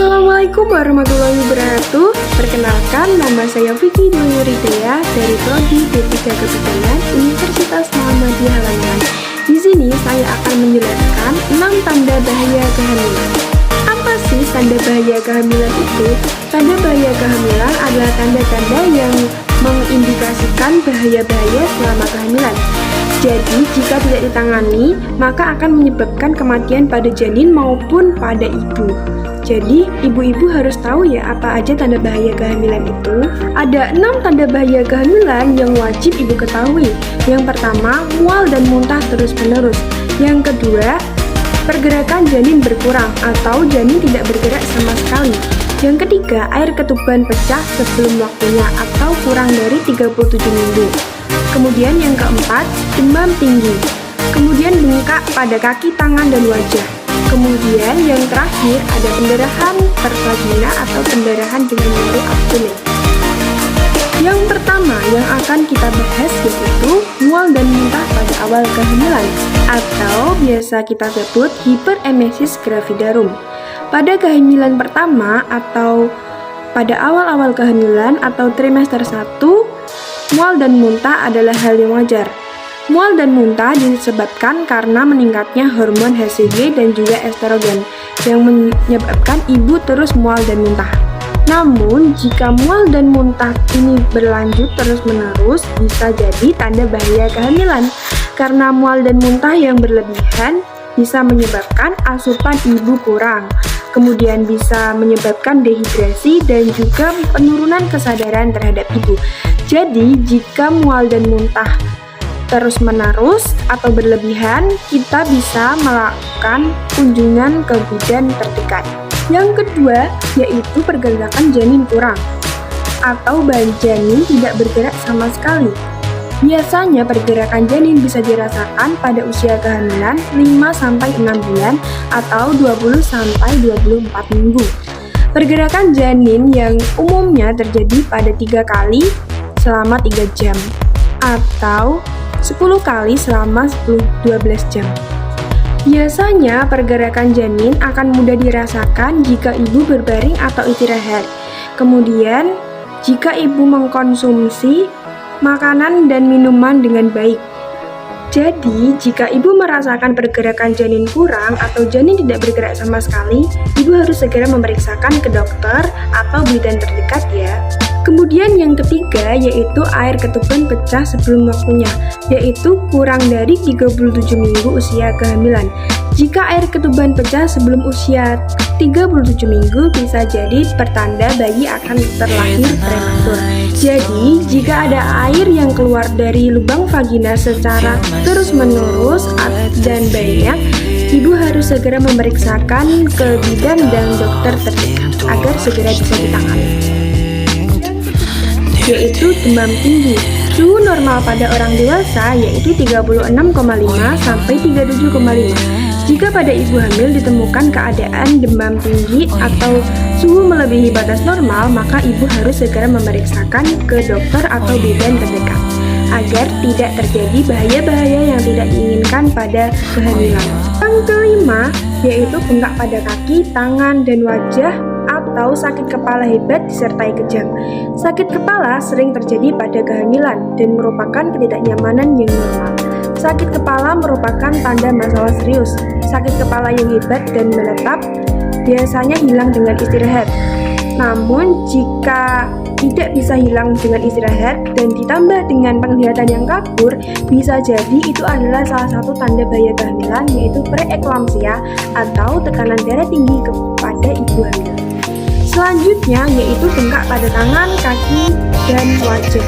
Assalamualaikum warahmatullahi wabarakatuh. Perkenalkan, nama saya Vicky Duyuridea dari Prodi D3 Kebidanan Universitas Muhammadiyah Lamongan. Di sini saya akan menjelaskan 6 tanda bahaya kehamilan. Apa sih tanda bahaya kehamilan itu? Tanda bahaya kehamilan adalah tanda-tanda yang mengindikasikan bahaya-bahaya selama kehamilan. Jadi, jika tidak ditangani, maka akan menyebabkan kematian pada janin maupun pada ibu. Jadi, ibu-ibu harus tahu ya apa aja tanda bahaya kehamilan itu. Ada 6 tanda bahaya kehamilan yang wajib ibu ketahui. Yang pertama, mual dan muntah terus-menerus. Yang kedua, pergerakan janin berkurang atau janin tidak bergerak sama sekali. Yang ketiga, air ketuban pecah sebelum waktunya atau kurang dari 37 minggu. Kemudian yang keempat, demam tinggi. Kemudian bengkak pada kaki, tangan, dan wajah. Kemudian yang terakhir ada pendarahan pervagina atau pendarahan dengan nyeri abdomen. Yang pertama yang akan kita bahas yaitu mual dan muntah pada awal kehamilan atau biasa kita sebut hiperemesis gravidarum. Pada kehamilan pertama atau pada awal-awal kehamilan atau trimester 1, mual dan muntah adalah hal yang wajar. Mual dan muntah disebabkan karena meningkatnya hormon HCG dan juga estrogen yang menyebabkan ibu terus mual dan muntah. Namun, jika mual dan muntah ini berlanjut terus-menerus, bisa jadi tanda bahaya kehamilan. Karena mual dan muntah yang berlebihan bisa menyebabkan asupan ibu kurang. Kemudian bisa menyebabkan dehidrasi dan juga penurunan kesadaran terhadap ibu. Jadi, jika mual dan muntah terus-menerus atau berlebihan, kita bisa melakukan kunjungan ke bidan terdekat. Yang kedua, yaitu pergerakan janin kurang atau janin tidak bergerak sama sekali. Biasanya pergerakan janin bisa dirasakan pada usia kehamilan 5-6 bulan atau 20-24 minggu. Pergerakan janin yang umumnya terjadi pada 3 kali selama 3 jam atau 10 kali selama 12 jam. Biasanya pergerakan janin akan mudah dirasakan jika ibu berbaring atau istirahat. Kemudian, jika ibu mengkonsumsi makanan dan minuman dengan baik. Jadi, jika ibu merasakan pergerakan janin kurang atau janin tidak bergerak sama sekali, ibu harus segera memeriksakan ke dokter atau bidan terdekat ya. Kemudian yang ketiga yaitu air ketuban pecah sebelum waktunya, yaitu kurang dari 37 minggu usia kehamilan. Jika air ketuban pecah sebelum usia 37 minggu bisa jadi pertanda bayi akan terlahir prematur. Jadi, jika ada air yang keluar dari lubang vagina secara terus-menerus dan banyak, ibu harus segera memeriksakan ke bidan dan dokter terdekat agar segera bisa ditangani. Yaitu demam tinggi. Suhu normal pada orang dewasa yaitu 36,5 sampai 37,5. Jika pada ibu hamil ditemukan keadaan demam tinggi atau suhu melebihi batas normal, maka ibu harus segera memeriksakan ke dokter atau bidan terdekat agar tidak terjadi bahaya-bahaya yang tidak diinginkan pada kehamilan. Yang kelima yaitu bengkak pada kaki, tangan, dan wajah atau sakit kepala hebat disertai kejang. Sakit kepala sering terjadi pada kehamilan dan merupakan ketidaknyamanan yang normal. Sakit kepala merupakan tanda masalah serius. Sakit kepala yang hebat dan menetap biasanya hilang dengan istirahat. Namun, jika tidak bisa hilang dengan istirahat dan ditambah dengan penglihatan yang kabur, bisa jadi itu adalah salah satu tanda bahaya kehamilan yaitu preeklamsia atau tekanan darah tinggi kepada ibu hamil. Selanjutnya yaitu bengkak pada tangan, kaki, dan wajah.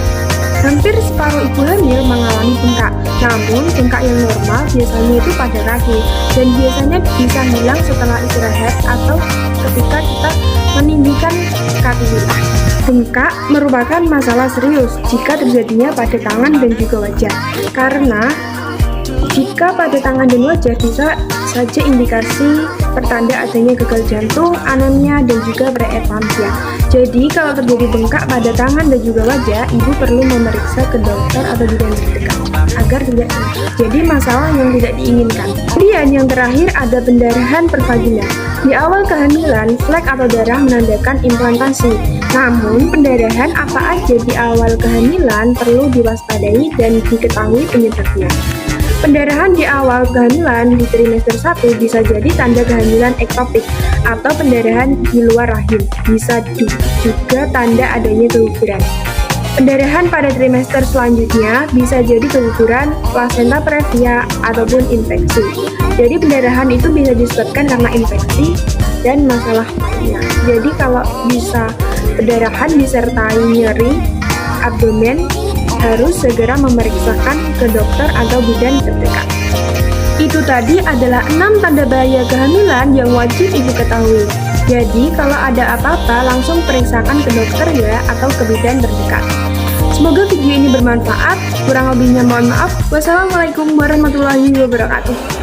Hampir separuh ibu hamil mengalami bengkak, namun bengkak yang normal biasanya itu pada kaki dan biasanya bisa hilang setelah istirahat atau ketika kita meninggikan kaki kita. Bengkak merupakan masalah serius jika terjadinya pada tangan dan juga wajah, karena jika pada tangan dan wajah bisa saja indikasi pertanda adanya gagal jantung, anemia, dan juga preeklamsia. Jadi kalau terjadi bengkak pada tangan dan juga wajah, ibu perlu memeriksa ke dokter atau bidan terdekat agar tidak jadi masalah yang tidak diinginkan. Kemudian yang terakhir ada pendarahan pervagina. Di awal kehamilan, flek atau darah menandakan implantasi. Namun, pendarahan apa aja di awal kehamilan perlu diwaspadai dan diketahui penyebabnya. Pendarahan di awal kehamilan di trimester 1 bisa jadi tanda kehamilan ektopik atau pendarahan di luar rahim. Bisa juga tanda adanya keguguran. Pendarahan pada trimester selanjutnya bisa jadi keguguran, plasenta previa, ataupun infeksi. Jadi pendarahan itu bisa disebabkan karena infeksi dan masalah lainnya. Jadi kalau bisa pendarahan disertai nyeri abdomen, harus segera memeriksakan ke dokter atau bidan terdekat. Itu tadi adalah 6 tanda bahaya kehamilan yang wajib ibu ketahui. Jadi kalau ada apa-apa langsung periksakan ke dokter ya atau ke bidan terdekat. Semoga video ini bermanfaat. Kurang lebihnya mohon maaf. Wassalamualaikum warahmatullahi wabarakatuh.